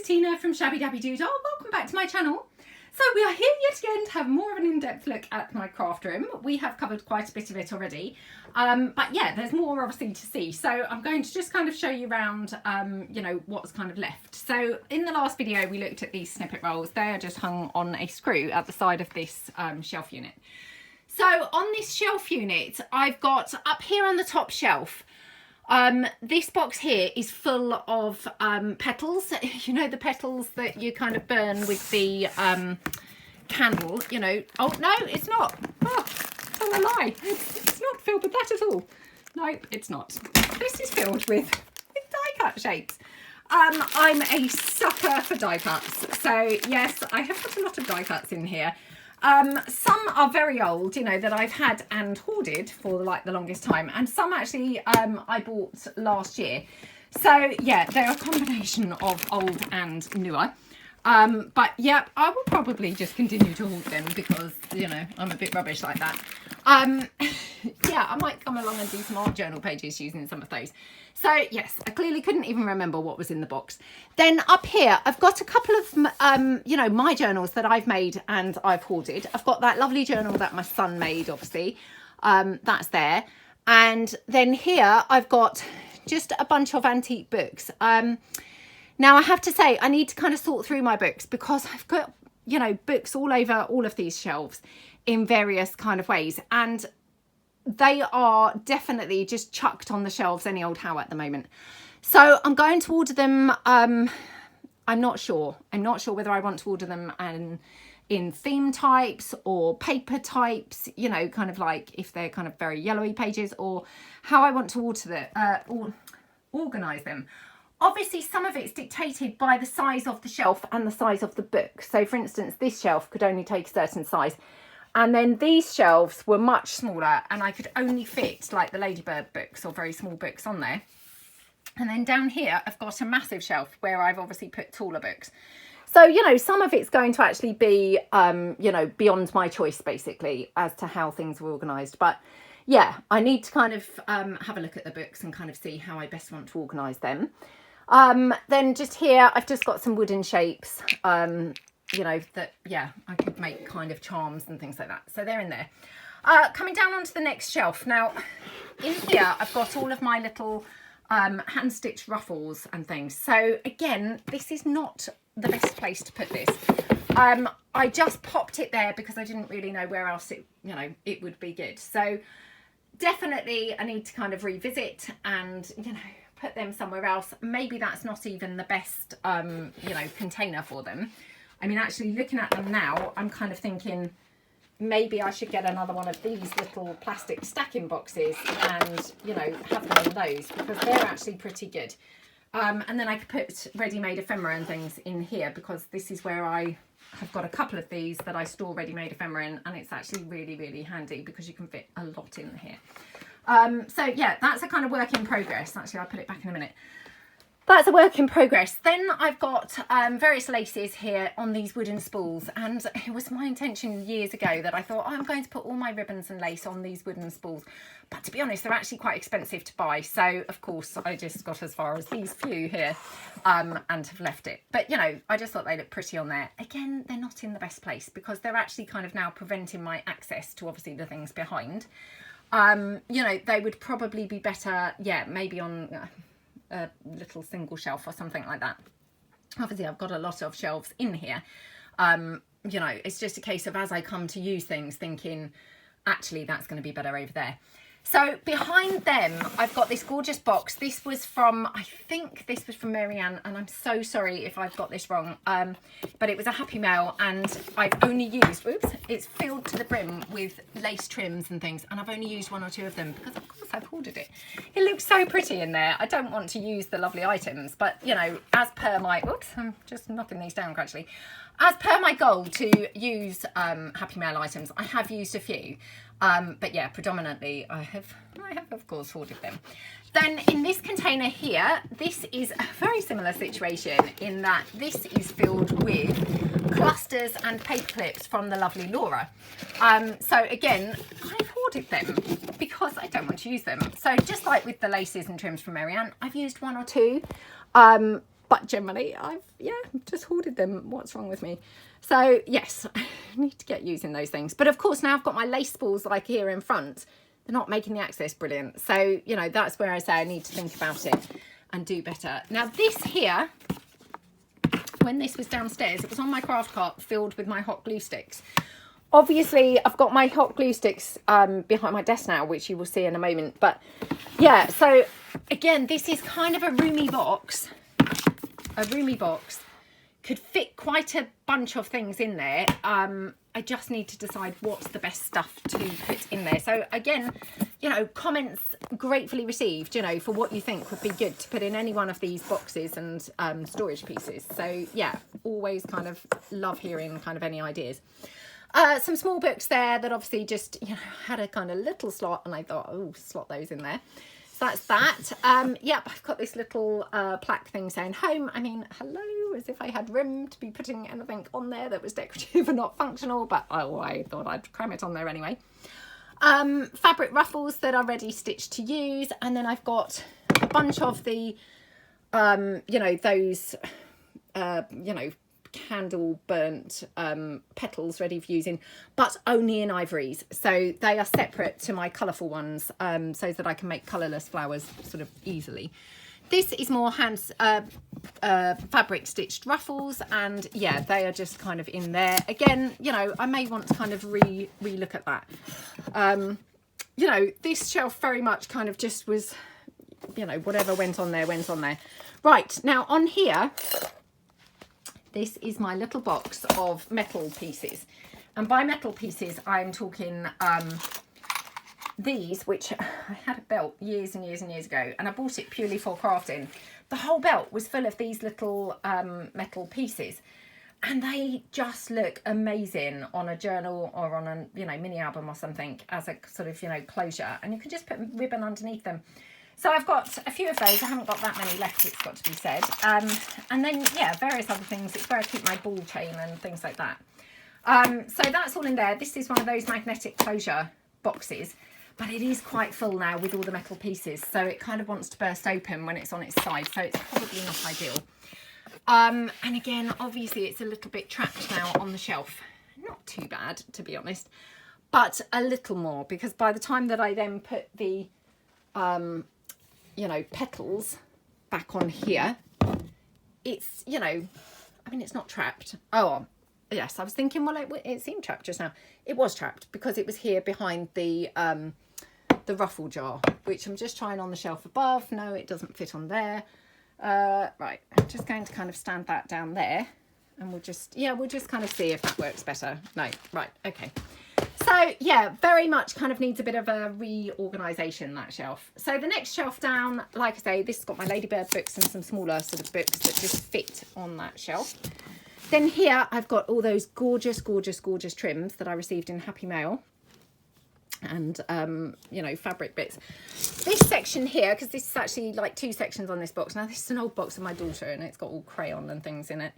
Tina from Shabbydabbydoodah. Welcome back to my channel. So we are here yet again to have more of an in-depth look at my craft room. We have covered quite a bit of it already, but yeah, there's more obviously to see. So I'm going to just kind of show you around, you know, what's kind of left. So in the last video, we looked at these snippet rolls. They are just hung on a screw at the side of this shelf unit. So on this shelf unit, I've got up here on the top shelf, this box here is full of petals. You know, the petals that you kind of burn with the candle, you know. Oh no, it's not. Oh, tell a lie. It's not filled with that at all. No, it's not. This is filled with die cut shapes. I'm a sucker for die cuts, so yes, I have got a lot of die cuts in here. Some are very old, you know, that I've had and hoarded for like the longest time, and some actually I bought last year. So yeah, they're a combination of old and newer. But yeah, I will probably just continue to hoard them because, you know, I'm a bit rubbish like that. Yeah, I might come along and do some art journal pages using some of those. So yes, I clearly couldn't even remember what was in the box. Then up here, I've got a couple of, you know, my journals that I've made and I've hoarded. I've got that lovely journal that my son made, obviously. That's there. And then here I've got just a bunch of antique books. Now I have to say, I need to kind of sort through my books because I've got, you know, books all over all of these shelves in various kind of ways. And they are definitely just chucked on the shelves any old how at the moment. So I'm going to order them. I'm not sure. I'm not sure whether I want to order them in theme types or paper types, you know, kind of like if they're kind of very yellowy pages, or how I want to organize them. Obviously, some of it's dictated by the size of the shelf and the size of the book. So for instance, this shelf could only take a certain size. And then these shelves were much smaller and I could only fit like the Ladybird books or very small books on there. And then down here, I've got a massive shelf where I've obviously put taller books. So, you know, some of it's going to actually be, you know, beyond my choice, basically, as to how things are organised. But yeah, I need to kind of have a look at the books and kind of see how I best want to organise them. Then just here, I've just got some wooden shapes, you know, that, yeah, I could make kind of charms and things like that. So they're in there. Coming down onto the next shelf. Now, in here, I've got all of my little hand-stitched ruffles and things. So again, this is not the best place to put this. I just popped it there because I didn't really know where else it, you know, it would be good. So definitely I need to kind of revisit and, you know, put them somewhere else. Maybe that's not even the best, you know, container for them. I mean, actually looking at them now, I'm kind of thinking maybe I should get another one of these little plastic stacking boxes and, you know, have them in those because they're actually pretty good. And then I could put ready-made ephemera and things in here because this is where I have got a couple of these that I store ready-made ephemera in, and it's actually really, really handy because you can fit a lot in here. So yeah, that's a kind of work in progress. Actually, I'll put it back in a minute. That's a work in progress. Then I've got various laces here on these wooden spools, and it was my intention years ago that I thought, oh, I'm going to put all my ribbons and lace on these wooden spools. But to be honest, they're actually quite expensive to buy. So of course I just got as far as these few here and have left it. But you know, I just thought they looked pretty on there. Again, they're not in the best place because they're actually kind of now preventing my access to obviously the things behind. You know, they would probably be better, yeah, maybe on a little single shelf or something like that. Obviously I've got a lot of shelves in here. You know, it's just a case of as I come to use things thinking actually that's going to be better over there. So behind them I've got this gorgeous box. This was from, I think this was from Marianne, and I'm so sorry if I've got this wrong, but it was a Happy Mail, and I've only used, oops, it's filled to the brim with lace trims and things, and I've only used one or two of them because of course I've hoarded it. It looks so pretty in there. I don't want to use the lovely items, but you know, as per my, oops, I'm just knocking these down gradually. As per my goal to use Happy Mail items, I have used a few. But yeah, predominantly I have of course hoarded them. Then in this container here, this is a very similar situation in that this is filled with clusters and paper clips from the lovely Laura. So again, I've hoarded them because I don't want to use them. So just like with the laces and trims from Marianne, I've used one or two. but generally I've just hoarded them. What's wrong with me? So yes, I need to get using those things. But of course now I've got my lace balls like here in front. They're not making the access brilliant. So, you know, that's where I say I need to think about it and do better. Now this here, when this was downstairs, it was on my craft cart filled with my hot glue sticks. Obviously, I've got my hot glue sticks behind my desk now, which you will see in a moment. But yeah, so again, this is kind of a roomy box. A roomy box. Could fit quite a bunch of things in there. I just need to decide what's the best stuff to put in there. So again, you know, comments gratefully received, you know, for what you think would be good to put in any one of these boxes and storage pieces. So yeah, always kind of love hearing kind of any ideas. Some small books there that obviously just, you know, had a kind of little slot, and I thought, oh, slot those in there. So that's that. Yep, I've got this little plaque thing saying home. I mean, hello, as if I had room to be putting anything on there that was decorative and not functional, but oh, I thought I'd cram it on there anyway. Fabric ruffles that are ready stitched to use, and then I've got a bunch of the, you know, those, you know, candle burnt petals ready for using, but only in ivories, so they are separate to my colourful ones, so that I can make colourless flowers sort of easily. This is more hand fabric stitched ruffles, and yeah, they are just kind of in there again. You know, I may want to kind of re-look at that. You know, this shelf very much kind of just was, you know, whatever went on there went on there. Right, now on here, this is my little box of metal pieces. And by metal pieces, I'm talking these, which I had a belt years and years and years ago, and I bought it purely for crafting. The whole belt was full of these little metal pieces, and they just look amazing on a journal or on a, you know, mini album or something as a sort of, you know, closure. And you can just put ribbon underneath them. So I've got a few of those. I haven't got that many left, it's got to be said. And then, yeah, various other things. It's where I keep my ball chain and things like that. So that's all in there. This is one of those magnetic closure boxes, but it is quite full now with all the metal pieces. So it kind of wants to burst open when it's on its side. So it's probably not ideal. And again, obviously it's a little bit trapped now on the shelf. Not too bad, to be honest, but a little more, because by the time that I then put the, you know, petals back on here, it's, you know, I mean, it's not trapped. Oh, yes, I was thinking, well, it seemed trapped just now. It was trapped because it was here behind the ruffle jar, which I'm just trying on the shelf above. No, it doesn't fit on there. Right, I'm just going to kind of stand that down there, and we'll just kind of see if that works better. No, right, okay. So yeah, very much kind of needs a bit of a reorganisation, that shelf. So the next shelf down, like I say, this has got my Ladybird books and some smaller sort of books that just fit on that shelf. Then here I've got all those gorgeous, gorgeous, gorgeous trims that I received in Happy Mail. And, you know, fabric bits. This section here, because this is actually like 2 sections on this box. Now, this is an old box of my daughter, and it's got all crayon and things in it.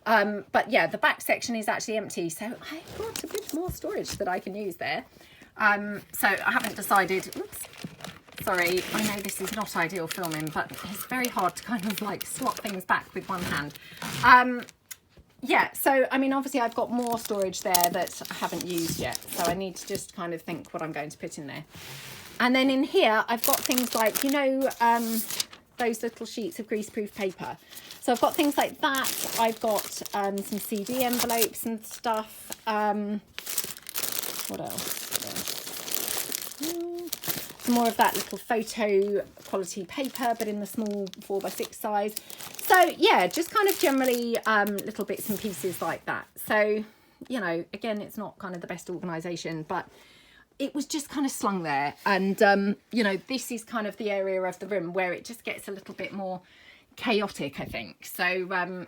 But yeah, the back section is actually empty, so I've got a bit more storage that I can use there. So I haven't decided, oops, sorry, I know this is not ideal filming, but it's very hard to kind of like slot things back with one hand. Yeah, so I mean, obviously I've got more storage there that I haven't used yet, so I need to just kind of think what I'm going to put in there. And then in here, I've got things like, you know, those little sheets of greaseproof paper. So I've got things like that. I've got some CD envelopes and stuff. What else? Some more of that little photo quality paper, but in the small 4x6 size. So yeah, just kind of generally little bits and pieces like that. So, you know, again, it's not kind of the best organisation, but it was just kind of slung there. And, you know, this is kind of the area of the room where it just gets a little bit more chaotic, I think. So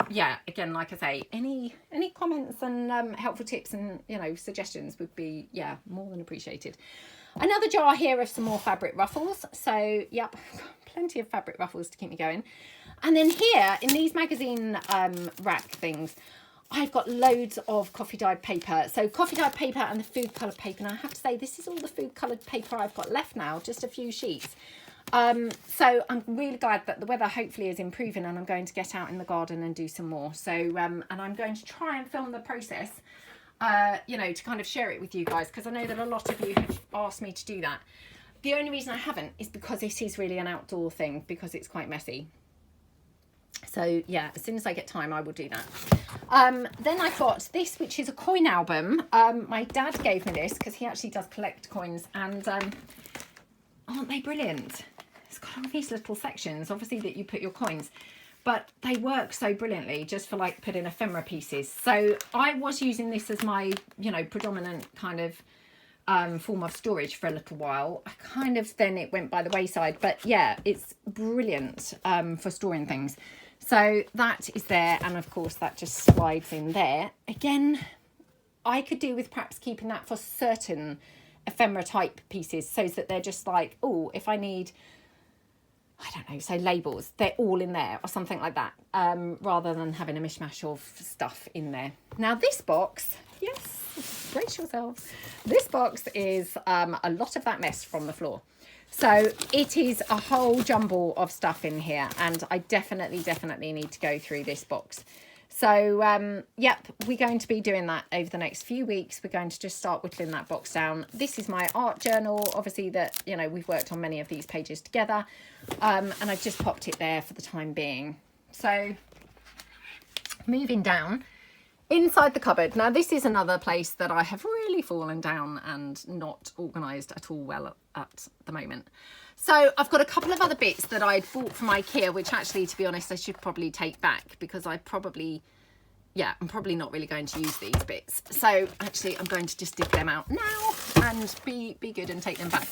yeah, again, like I say, any comments and helpful tips and, you know, suggestions would be, yeah, more than appreciated. Another jar here of some more fabric ruffles. So yep, plenty of fabric ruffles to keep me going. And then here in these magazine rack things, I've got loads of coffee dyed paper. So coffee dyed paper and the food coloured paper. And I have to say, this is all the food coloured paper I've got left now, just a few sheets. So I'm really glad that the weather hopefully is improving, and I'm going to get out in the garden and do some more. So, and I'm going to try and film the process, you know, to kind of share it with you guys, because I know that a lot of you have asked me to do that. The only reason I haven't is because it is really an outdoor thing, because it's quite messy. So yeah, as soon as I get time, I will do that. Then I've got this, which is a coin album. My dad gave me this because he actually does collect coins, and aren't they brilliant? It's got all these little sections, obviously, that you put your coins, but they work so brilliantly just for like putting ephemera pieces. So I was using this as my, you know, predominant kind of form of storage for a little while. I kind of, then it went by the wayside, but yeah, it's brilliant for storing things. So that is there, and of course that just slides in there. Again, I could do with perhaps keeping that for certain ephemera type pieces, so that they're just like, oh, if I need, I don't know, say labels, they're all in there or something like that, rather than having a mishmash of stuff in there. Now this box, yes, brace yourselves, this box is a lot of that mess from the floor. So it is a whole jumble of stuff in here, and I definitely need to go through this box. So, yep, we're going to be doing that over the next few weeks. We're going to just start whittling that box down. This is my art journal, obviously, that, you know, we've worked on many of these pages together, and I've just popped it there for the time being. So, moving down. Inside the cupboard. Now this is another place that I have really fallen down and not organised at all well at the moment. So I've got a couple of other bits that I'd bought from IKEA, which actually, to be honest, I should probably take back, because I'm probably not really going to use these bits. So actually I'm going to just dig them out now and be good and take them back.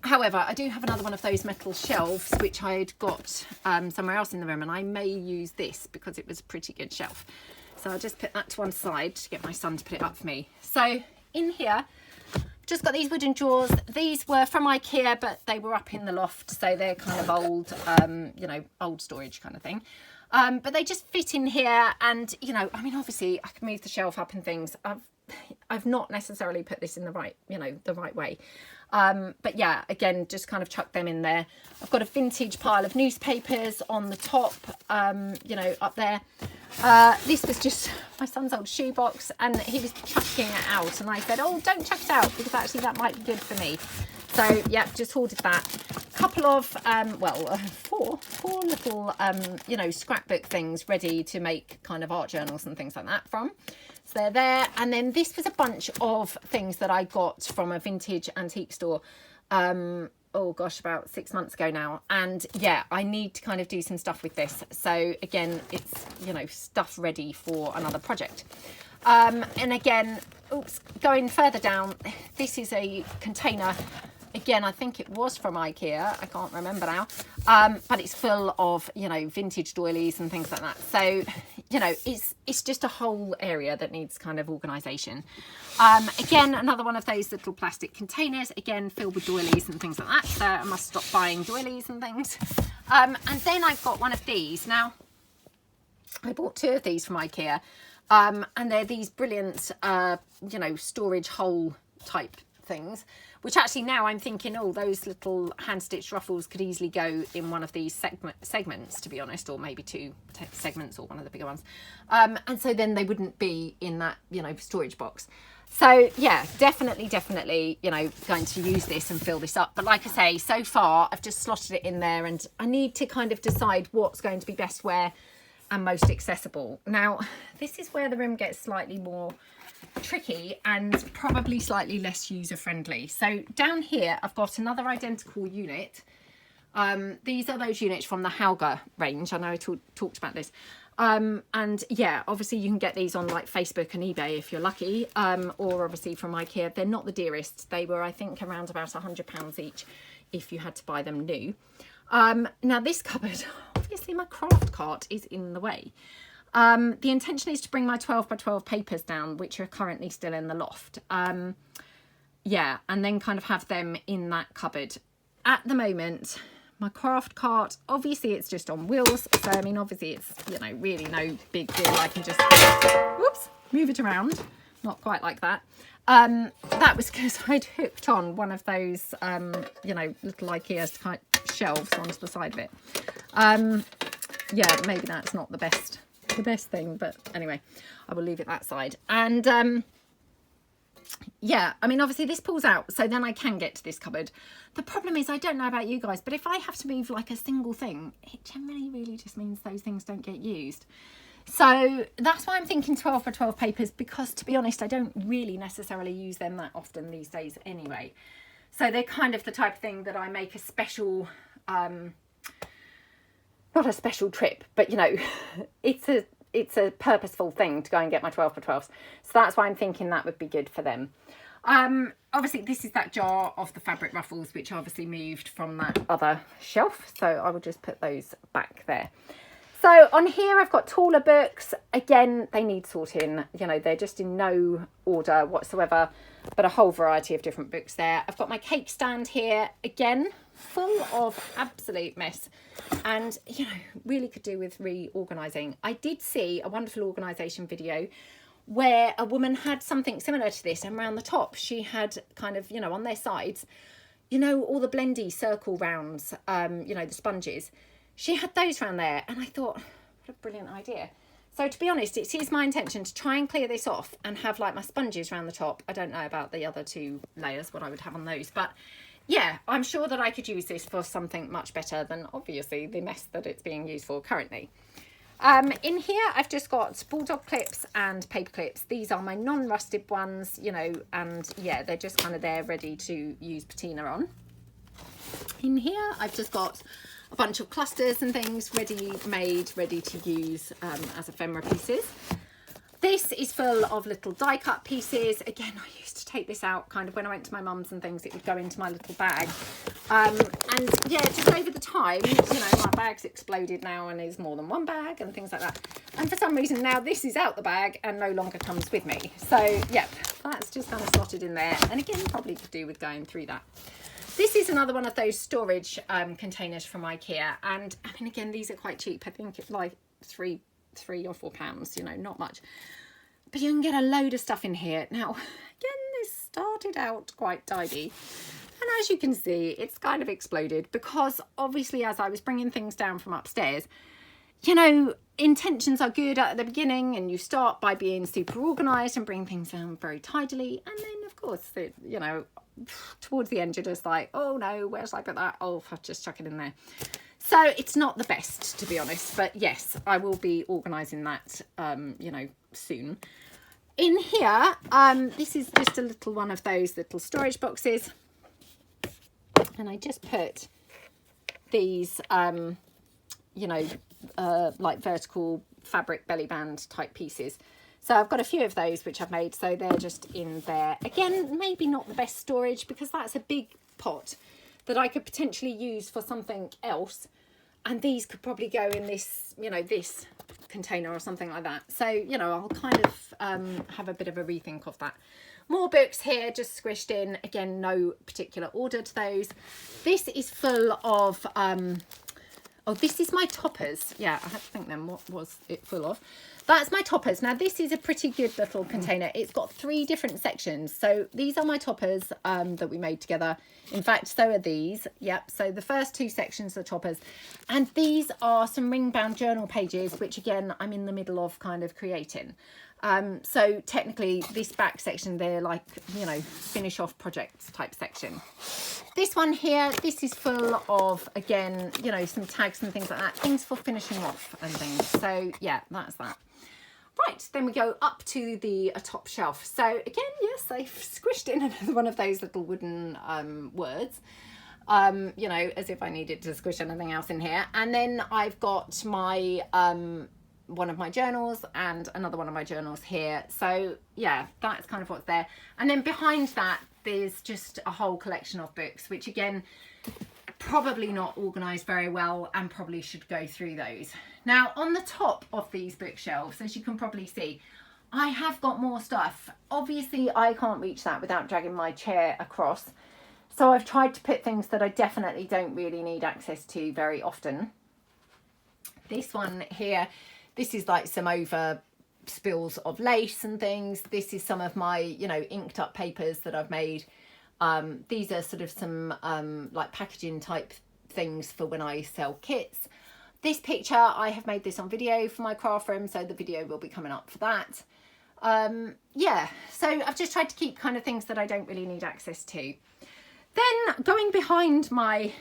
However, I do have another one of those metal shelves, which I'd got somewhere else in the room, and I may use this because it was a pretty good shelf. So I'll just put that to one side to get my son to put it up for me. So in here, just got these wooden drawers. These were from IKEA, but they were up in the loft, so they're kind of old, you know, old storage kind of thing. But they just fit in here, and, you know, I mean, obviously I can move the shelf up and things. I've not necessarily put this in the right, you know, the right way. But yeah, again, just kind of chuck them in there. I've got a vintage pile of newspapers on the top, you know, up there. This was just my son's old shoebox, and he was chucking it out, and I said, oh, don't chuck it out, because actually that might be good for me. So yeah, just hoarded that. A couple of four little you know, scrapbook things ready to make kind of art journals and things like that from. So they're there. And then this was a bunch of things that I got from a vintage antique store, oh gosh, about 6 months ago now. And yeah, I need to kind of do some stuff with this. So again, it's, you know, stuff ready for another project. And again, oops, going further down, this is a container. Again, I think it was from IKEA. I can't remember now. But it's full of, you know, vintage doilies and things like that. So, you know, it's just a whole area that needs kind of organisation. Again, another one of those little plastic containers, again, filled with doilies and things like that. So I must stop buying doilies and things. And then I've got one of these. Now, I bought 2 of these from IKEA. And they're these brilliant, you know, storage hole type things, which actually now I'm thinking, oh, those little hand-stitched ruffles could easily go in one of these segments, to be honest, or maybe 2 segments, or one of the bigger ones. And so then they wouldn't be in that, you know, storage box. So yeah, definitely, you know, going to use this and fill this up. But like I say, so far I've just slotted it in there, and I need to kind of decide what's going to be best where and most accessible. Now, this is where the room gets slightly more tricky and probably slightly less user-friendly. So down here, I've got another identical unit. These are those units from the Hauger range. I know I talked about this. And yeah, obviously you can get these on like Facebook and eBay if you're lucky, or obviously from IKEA. They're not the dearest. They were, I think, around about £100 each if you had to buy them new. Now this cupboard, obviously my craft cart is in the way. The intention is to bring my 12 by 12 papers down, which are currently still in the loft. Yeah, and then kind of have them in that cupboard. At the moment, my craft cart, obviously it's just on wheels. So, I mean, obviously it's, you know, really no big deal. I can just, whoops, move it around. not quite like that. That was because I'd hooked on one of those, you know, little IKEA type shelves onto the side of it. Yeah, maybe that's not the best thing, but anyway, I will leave it that side. And yeah, I mean, obviously this pulls out, so then I can get to this cupboard. The problem is, I don't know about you guys, but if I have to move like a single thing, it generally really just means those things don't get used. So that's why I'm thinking 12 by 12 papers, because to be honest, I don't really necessarily use them that often these days anyway. So they're kind of the type of thing that I make a special, not a special trip, but you know, it's a purposeful thing to go and get my 12 by 12s. So that's why I'm thinking that would be good for them. Obviously this is that jar of the fabric ruffles, which obviously moved from that other shelf. So I will just put those back there. So on here, I've got taller books. Again, they need sorting. You know, they're just in no order whatsoever, but a whole variety of different books there. I've got my cake stand here, again, full of absolute mess. And, you know, really could do with reorganising. I did see a wonderful organisation video where a woman had something similar to this, and around the top, she had kind of, you know, on their sides, you know, all the blendy circle rounds, you know, the sponges. She had those around there, and I thought, what a brilliant idea. So to be honest, it is my intention to try and clear this off and have like my sponges around the top. I don't know about the other two layers, what I would have on those, but yeah, I'm sure that I could use this for something much better than obviously the mess that it's being used for currently. In here, I've just got bulldog clips and paper clips. These are my non-rusted ones, you know, and yeah, they're just kind of there ready to use patina on. In here, I've just got a bunch of clusters and things ready made, ready to use as ephemera pieces. This is full of little die cut pieces. Again, I used to take this out kind of when I went to my mum's and things, it would go into my little bag. And yeah, just over the time, you know, my bag's exploded now and is more than one bag and things like that. And for some reason now this is out the bag and no longer comes with me. So yeah, that's just kind of slotted in there. And again, probably could do with going through that. This is another one of those storage containers from IKEA, and I mean, again, these are quite cheap. I think it's like three or £4, you know, not much, but you can get a load of stuff in here. Now, again, this started out quite tidy, and as you can see, it's kind of exploded because obviously as I was bringing things down from upstairs, you know, intentions are good at the beginning, and you start by being super organised and bring things down very tidily, and then of course, you know, towards the end you're just like, oh no, where should I put that? Oh, I'll just chuck it in there. So it's not the best, to be honest, but yes, I will be organising that you know, soon. In here, this is just a little one of those little storage boxes, and I just put these you know, like vertical fabric belly band type pieces. So I've got a few of those which I've made, so they're just in there. Again, maybe not the best storage because that's a big pot that I could potentially use for something else, and these could probably go in this, you know, this container or something like that. So, you know, I'll kind of have a bit of a rethink of that. More books here, just squished in. Again, no particular order to those. This is full of oh, this is my toppers. Yeah, I had to think then, what was it full of? That's my toppers. Now, this is a pretty good little container. It's got 3 different sections. So these are my toppers that we made together. In fact, so are these. Yep. So the first 2 sections are toppers. And these are some ring-bound journal pages, which again, I'm in the middle of kind of creating. So technically this back section, they're like, you know, finish off projects type section. This one here, this is full of, again, you know, some tags and things like that, things for finishing off and things. So yeah, that's that. Right, then we go up to the top shelf. So again, yes, I've squished in another one of those little wooden words, you know, as if I needed to squish anything else in here. And then I've got my one of my journals and another one of my journals here. So yeah, that's kind of what's there. And then behind that, there's just a whole collection of books, which again, probably not organised very well and probably should go through those. Now, on the top of these bookshelves, as you can probably see, I have got more stuff. Obviously, I can't reach that without dragging my chair across. So I've tried to put things that I definitely don't really need access to very often. This one here, this is like some over spills of lace and things. This is some of my, you know, inked up papers that I've made. These are sort of some like packaging type things for when I sell kits. This picture, I have made this on video for my craft room, so the video will be coming up for that. Yeah, so I've just tried to keep kind of things that I don't really need access to. Then going behind my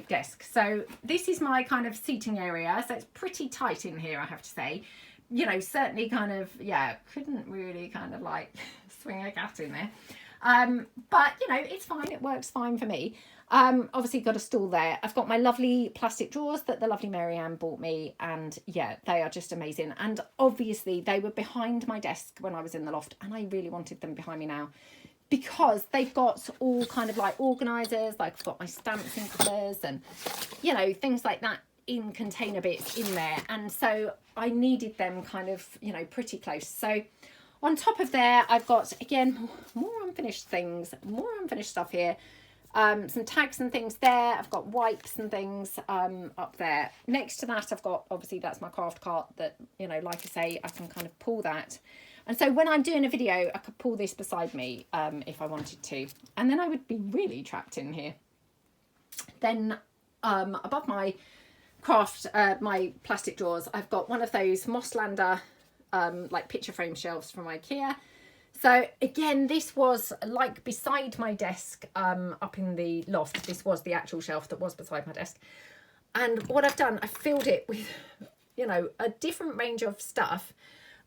desk, so this is my kind of seating area, so it's pretty tight in here, I have to say. You know, certainly kind of, yeah, couldn't really kind of like swing a cat in there. But you know, it's fine, it works fine for me. Obviously got a stool there. I've got my lovely plastic drawers that the lovely Marianne bought me, and yeah, they are just amazing. And obviously they were behind my desk when I was in the loft, and I really wanted them behind me now because they've got all kind of like organisers, like I've got my stamps and colours and, you know, things like that in container bits in there. And so I needed them kind of, you know, pretty close. So on top of there, I've got, again, more unfinished things, more unfinished stuff here. Some tags and things there. I've got wipes and things up there. Next to that, I've got, obviously, that's my craft cart that, you know, like I say, I can kind of pull that. And so when I'm doing a video, I could pull this beside me if I wanted to. And then I would be really trapped in here. Then above my craft, my plastic drawers, I've got one of those Mosslander like picture frame shelves from IKEA. So again, this was like beside my desk up in the loft. This was the actual shelf that was beside my desk. And what I've done, I filled it with, you know, a different range of stuff.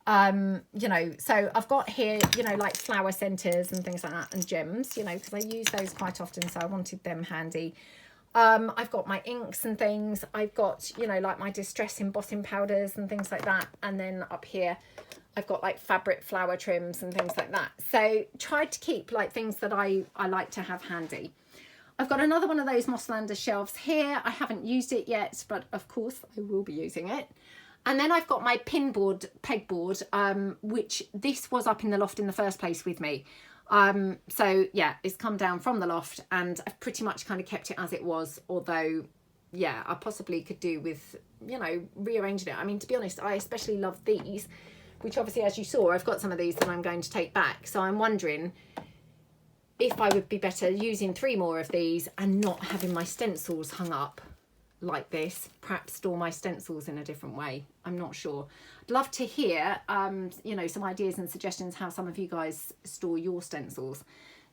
You know, so I've got here, you know, like flower centres and things like that, and gems, you know, because I use those quite often, so I wanted them handy. I've got my inks and things. I've got, you know, like my distress embossing powders and things like that. And then up here, I've got like fabric flower trims and things like that. So tried to keep like things that I like to have handy. I've got another one of those Mosslander shelves here. I haven't used it yet, but of course I will be using it. And then I've got my pinboard, pegboard, which this was up in the loft in the first place with me. So yeah, it's come down from the loft, and I've pretty much kind of kept it as it was, although yeah, I possibly could do with, you know, rearranging it. I mean, to be honest, I especially love these, which obviously, as you saw, I've got some of these that I'm going to take back. So I'm wondering if I would be better using 3 more of these and not having my stencils hung up like this, perhaps store my stencils in a different way. I'm not sure. I'd love to hear you know, some ideas and suggestions how some of you guys store your stencils.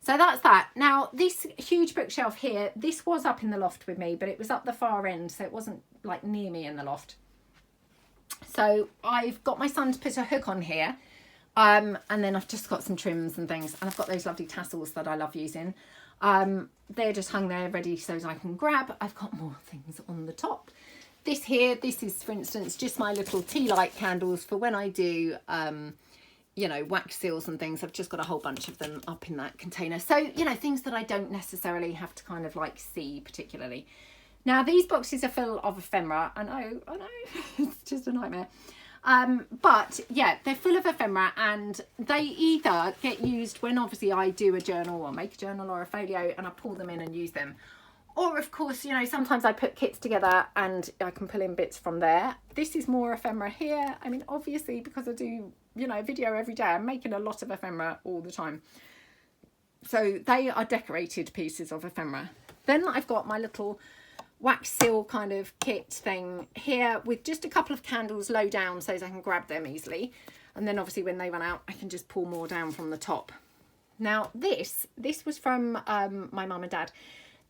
So that's that. Now this huge bookshelf here, this was up in the loft with me, but it was up the far end, so it wasn't like near me in the loft. So I've got my son to put a hook on here, and then I've just got some trims and things, and I've got those lovely tassels that I love using. They're just hung there ready so I can grab. I've got more things on the top. This here, this is, for instance, just my little tea light candles for when I do, you know, wax seals and things. I've just got a whole bunch of them up in that container. So, you know, things that I don't necessarily have to kind of like see particularly. Now, these boxes are full of ephemera. I know, it's just a nightmare. But yeah, they're full of ephemera, and they either get used when obviously I do a journal or make a journal or a folio, and I pull them in and use them. Or of course, you know, sometimes I put kits together and I can pull in bits from there. This is more ephemera here. I mean, obviously, because I do, you know, video every day, I'm making a lot of ephemera all the time. So they are decorated pieces of ephemera. Then I've got my little wax seal kind of kit thing here with just a couple of candles low down so I can grab them easily. And then obviously when they run out, I can just pull more down from the top. Now this was from my mum and dad.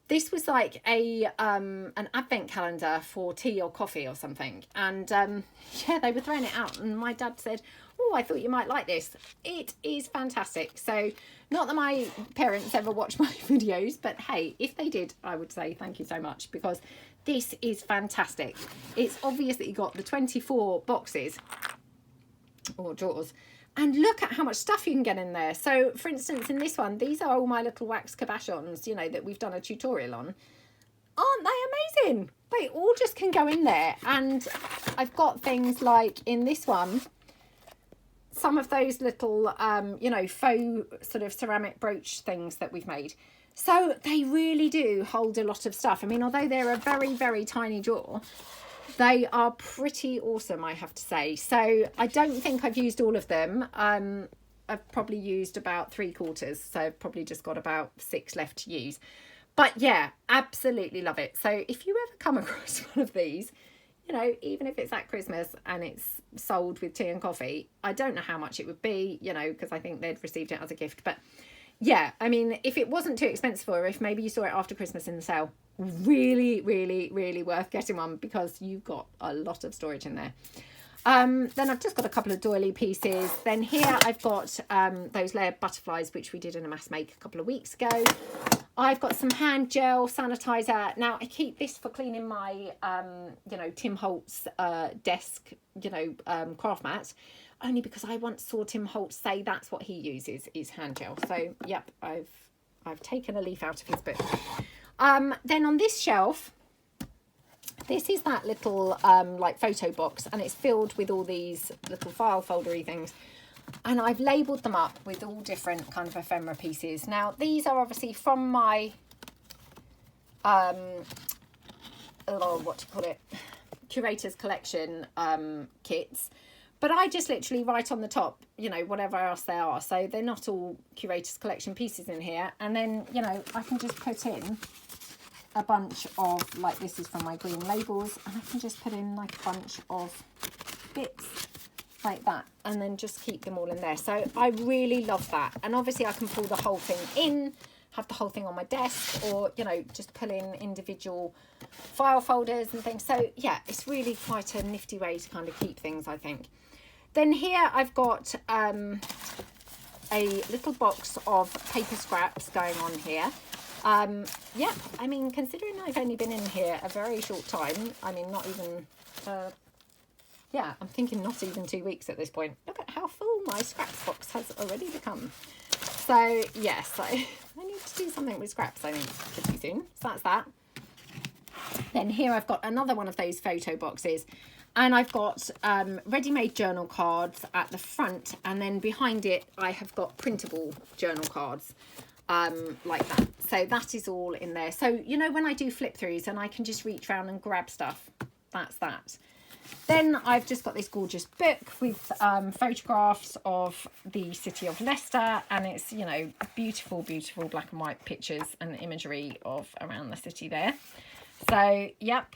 This was like an advent calendar for tea or coffee or something. And yeah, they were throwing it out, and my dad said, oh, I thought you might like this. It is fantastic. So not that my parents ever watch my videos, but hey, if they did, I would say thank you so much, because this is fantastic. It's obviously got the 24 boxes or drawers. And look at how much stuff you can get in there. So, for instance, in this one, these are all my little wax cabochons, you know, that we've done a tutorial on. Aren't they amazing? They all just can go in there. And I've got things like in this one, some of those little, you know, faux sort of ceramic brooch things that we've made. So they really do hold a lot of stuff. I mean, although they're a very, very tiny drawer, They are pretty awesome, I have to say. So I don't think I've used all of them. I've probably used about 3/4, so I've probably just got about 6 left to use. But yeah, absolutely love it. So if you ever come across one of these, you know, even if it's at Christmas and it's sold with tea and coffee, I don't know how much it would be, you know, because I think they'd received it as a gift. But yeah, I mean, if it wasn't too expensive, or if maybe you saw it after Christmas in the sale, really, really, really worth getting one, because you've got a lot of storage in there. Then I've just got a couple of doily pieces. Then here I've got those layered butterflies, which we did in a mass make a couple of weeks ago. I've got some hand gel sanitizer. Now I keep this for cleaning my, you know, Tim Holtz desk, you know, craft mat, only because I once saw Tim Holtz say that's what he uses, is hand gel. So yep, I've taken a leaf out of his book. Then on this shelf, this is that little like photo box, and it's filled with all these little file foldery things. And I've labelled them up with all different kind of ephemera pieces. Now, these are obviously from my, what do you call it, Curator's Collection kits. But I just literally write on the top, you know, whatever else they are. So they're not all Curator's Collection pieces in here. And then, you know, I can just put in a bunch of, like, this is from my green labels. And I can just put in like a bunch of bits like that, and then just keep them all in there. So I really love that. And obviously I can pull the whole thing in, have the whole thing on my desk, or, you know, just pull in individual file folders and things. So yeah, it's really quite a nifty way to kind of keep things, I think. Then here I've got a little box of paper scraps going on here. Yeah, I mean, considering I've only been in here a very short time, I mean, not even yeah, I'm thinking not even 2 weeks at this point. Look at how full my scraps box has already become. So yes, I need to do something with scraps, I think, pretty soon. So that's that. Then here I've got another one of those photo boxes, and I've got ready-made journal cards at the front, and then behind it I have got printable journal cards like that. So that is all in there. So, you know, when I do flip throughs and I can just reach around and grab stuff, that's that. Then I've just got this gorgeous book with photographs of the city of Leicester, and it's, you know, beautiful, beautiful black and white pictures and imagery of around the city there. So, yep,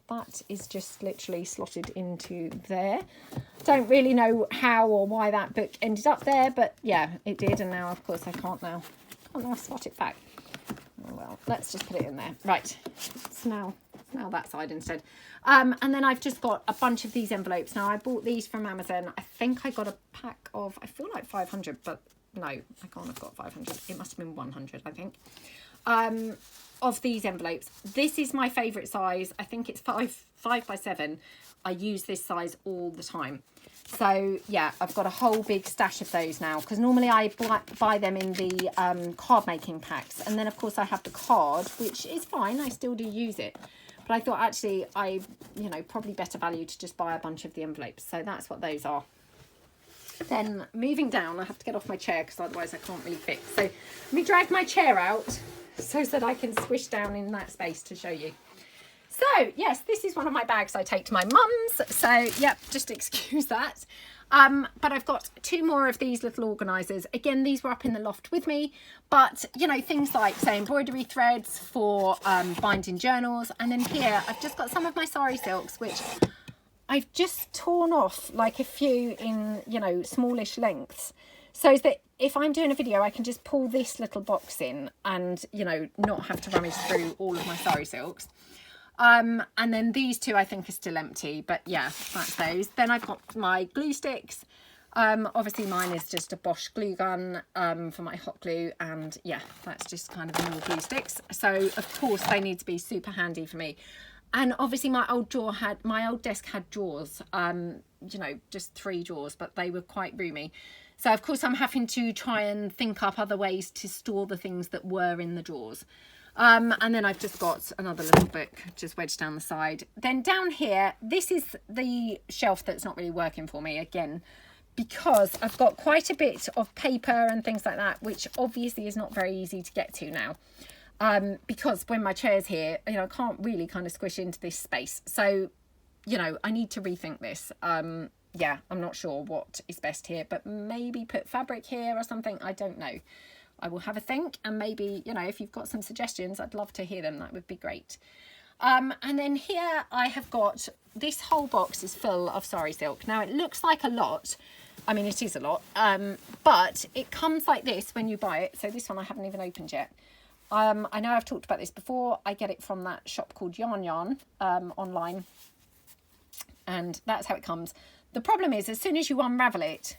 that is just literally slotted into there. Don't really know how or why that book ended up there, but yeah, it did, and now, of course, I can't now slot it back. Oh, well, let's just put it in there. Right, it's now that side instead. And then I've just got a bunch of these envelopes. Now, I bought these from Amazon. I think I got a pack of, I feel like 500, but no, I can't have got 500. It must have been 100, I think, of these envelopes. This is my favourite size. I think it's 5 by 7. I use this size all the time. So yeah, I've got a whole big stash of those now, because normally I buy them in the card making packs, and then of course I have the card, which is fine, I still do use it, but I thought actually you know, probably better value to just buy a bunch of the envelopes. So that's what those are. Then moving down, I have to get off my chair because otherwise I can't really fit. So let me drag my chair out so that I can squish down in that space to show you. So yes, this is one of my bags I take to my mum's. So yep, just excuse that. But I've got 2 more of these little organisers. Again, these were up in the loft with me, but you know, things like, say, embroidery threads for binding journals. And then here I've just got some of my sari silks, which I've just torn off like a few in, you know, smallish lengths, so that if I'm doing a video I can just pull this little box in and, you know, not have to rummage through all of my sari silks. And then these 2 I think are still empty, but yeah, that's those. Then I've got my glue sticks. Obviously mine is just a Bosch glue gun for my hot glue, and yeah, that's just kind of normal glue sticks. So of course they need to be super handy for me. And obviously my old desk had drawers, you know, just 3 drawers, but they were quite roomy. So of course I'm having to try and think up other ways to store the things that were in the drawers. And then I've just got another little book just wedged down the side. Then down here, this is the shelf that's not really working for me again, because I've got quite a bit of paper and things like that, which obviously is not very easy to get to now. Because when my chair's here, you know, I can't really kind of squish into this space. So you know, I need to rethink this. Yeah, I'm not sure what is best here, but maybe put fabric here or something. I don't know. I will have a think, and maybe, you know, if you've got some suggestions, I'd love to hear them. That would be great. And then here I have got, this whole box is full of sari silk. Now it looks like a lot. I mean, it is a lot, but it comes like this when you buy it. So this one I haven't even opened yet. I know I've talked about this before. I get it from that shop called Yarn online, and that's how it comes. The problem is, as soon as you unravel it,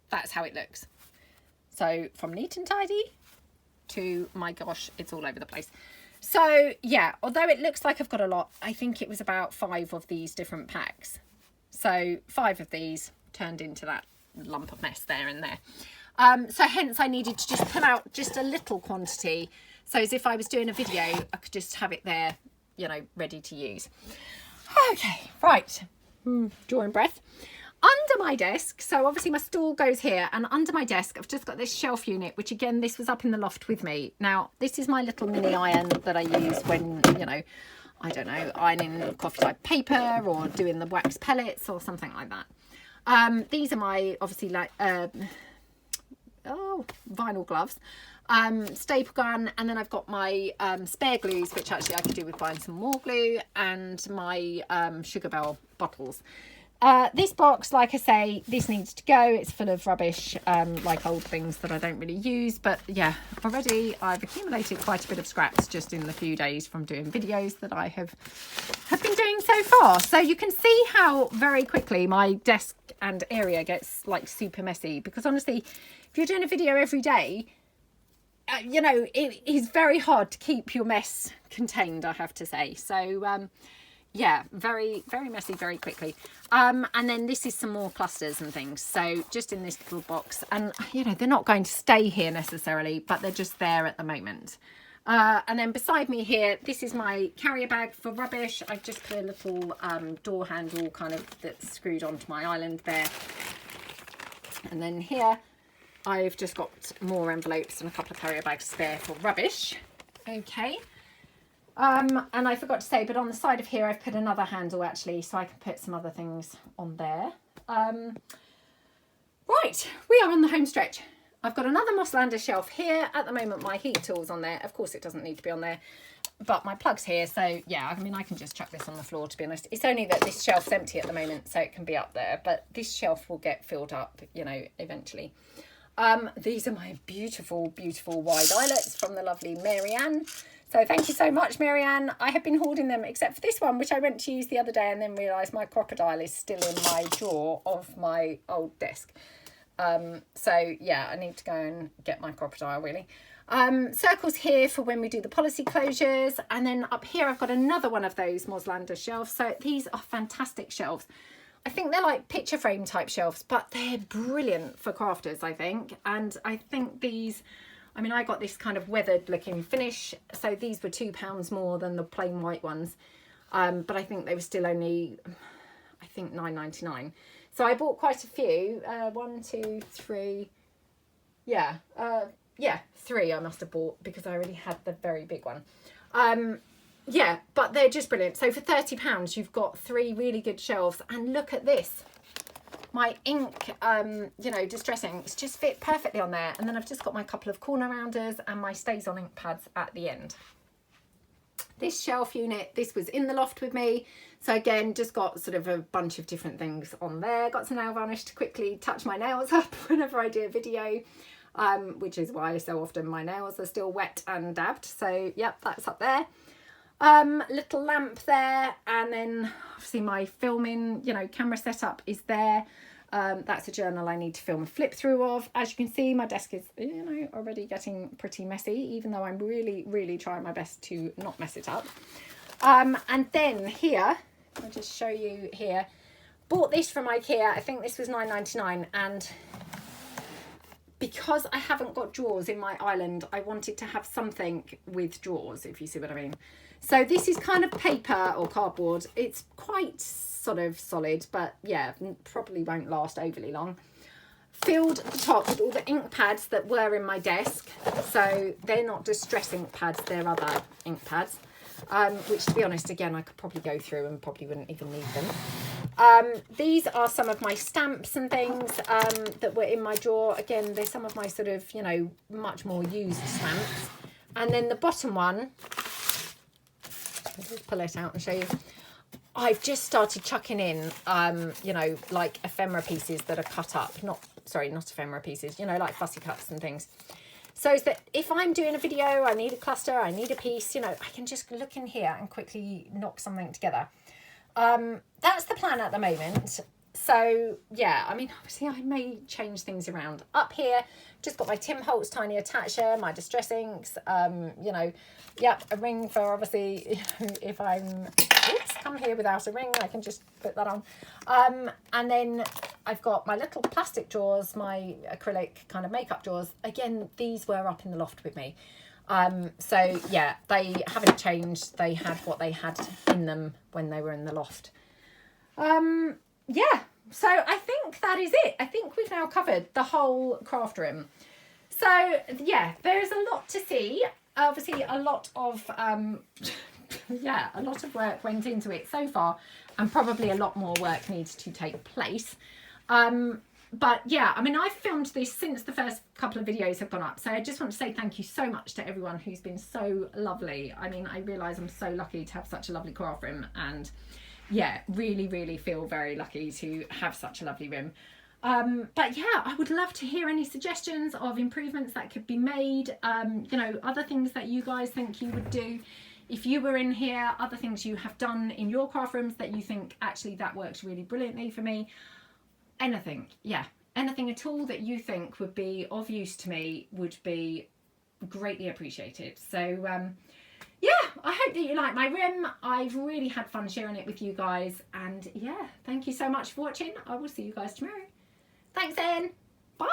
that's how it looks. So from neat and tidy to, my gosh, it's all over the place. So yeah, although it looks like I've got a lot, I think it was about 5 of these different packs. So 5 of these turned into that lump of mess there and there. So hence I needed to just pull out just a little quantity. So as if I was doing a video, I could just have it there, you know, ready to use. Okay, right. Drawing breath. Under my desk, so obviously my stool goes here, and under my desk I've just got this shelf unit, which again, this was up in the loft with me. Now this is my little mini iron that I use when, you know, I don't know, ironing coffee type paper or doing the wax pellets or something like that. These are my, obviously, like vinyl gloves, staple gun, and then I've got my spare glues, which actually I could do with buying some more glue, and my Sugar Bell bottles. This box, like I say, this needs to go. It's full of rubbish, like old things that I don't really use. But yeah, already I've accumulated quite a bit of scraps just in the few days from doing videos that I have been doing so far. So you can see how very quickly my desk and area gets like super messy, because honestly, if you're doing a video every day, you know, it is very hard to keep your mess contained, I have to say. So yeah, very, very messy very quickly. And then this is some more clusters and things. So just in this little box, and you know, they're not going to stay here necessarily, but they're just there at the moment. And then beside me here, this is my carrier bag for rubbish. I've just put a little door handle kind of that's screwed onto my island there. And then here, I've just got more envelopes and a couple of carrier bags spare for rubbish. Okay. And I forgot to say, but on the side of here I've put another handle actually, so I can put some other things on there. Right, we are on the home stretch. I've got another Mosslander shelf here. At the moment my heat tool's on there. Of course it doesn't need to be on there, but my plug's here, so yeah, I mean I can just chuck this on the floor, to be honest. It's only that this shelf's empty at the moment, so it can be up there, but this shelf will get filled up, you know, eventually. These are my beautiful, beautiful wide eyelets from the lovely Marianne. So thank you so much, Marianne. I have been hoarding them, except for this one, which I went to use the other day and then realised my crocodile is still in my drawer of my old desk. So yeah, I need to go and get my crocodile really. Circles here for when we do the policy closures. And then up here, I've got another one of those Mosslander shelves. So these are fantastic shelves. I think they're like picture frame type shelves, but they're brilliant for crafters, I think. And I think these, I mean, I got this kind of weathered looking finish, so these were £2 more than the plain white ones, but I think they were still only, I think £9.99. So I bought quite a few, 1, 2, 3, yeah, 3 I must have bought, because I already had the very big one. Yeah, but they're just brilliant. So for £30 you've got 3 really good shelves, and look at this. My ink, you know, distress inks just fit perfectly on there. And then I've just got my couple of corner rounders and my stays on ink pads at the end. This shelf unit, this was in the loft with me. So again, just got sort of a bunch of different things on there. Got some nail varnish to quickly touch my nails up whenever I do a video, which is why so often my nails are still wet and dabbed. So yep, that's up there. Little lamp there, and then obviously my filming, you know, camera setup is there. That's a journal I need to film a flip through of. As you can see, my desk is, you know, already getting pretty messy, even though I'm really, really trying my best to not mess it up. And then here, I'll just show you here, bought this from IKEA. I think this was £9.99, and because I haven't got drawers in my island, I wanted to have something with drawers, if you see what I mean. So this is kind of paper or cardboard. It's quite sort of solid, but yeah, probably won't last overly long. Filled the top with all the ink pads that were in my desk. So they're not distress ink pads, they're other ink pads. which, to be honest, again, I could probably go through and probably wouldn't even need them. These are some of my stamps and things that were in my drawer. Again, they're some of my sort of, you know, much more used stamps. And then the bottom one, I'll just pull it out and show you. I've just started chucking in, you know, like ephemera pieces that are cut up. Not ephemera pieces, you know, like fussy cuts and things. So that if I'm doing a video, I need a cluster, I need a piece, you know, I can just look in here and quickly knock something together. That's the plan at the moment. So yeah, I mean, obviously I may change things around. Up here, just got my Tim Holtz tiny attacher, my distress inks, you know, yep, a ring for obviously if I'm, come here without a ring, I can just put that on. And then I've got my little plastic drawers, my acrylic kind of makeup drawers. Again, these were up in the loft with me. So yeah, they haven't changed. They had what they had in them when they were in the loft. Yeah, so I think that is it. I think we've now covered the whole craft room. So yeah, there's a lot to see. Obviously a lot of yeah, a lot of work went into it so far, and probably a lot more work needs to take place. But yeah, I mean, I've filmed this since the first couple of videos have gone up, so I just want to say thank you so much to everyone who's been so lovely. I mean, I realise I'm so lucky to have such a lovely craft room, and yeah, really feel very lucky to have such a lovely room. But yeah, I would love to hear any suggestions of improvements that could be made, you know, other things that you guys think you would do if you were in here, other things you have done in your craft rooms that you think actually that works really brilliantly for me. Anything, yeah, anything at all that you think would be of use to me would be greatly appreciated. So yeah, I hope that you like my room. I've really had fun sharing it with you guys, and yeah, thank you so much for watching. I will see you guys tomorrow. Thanks then. Bye.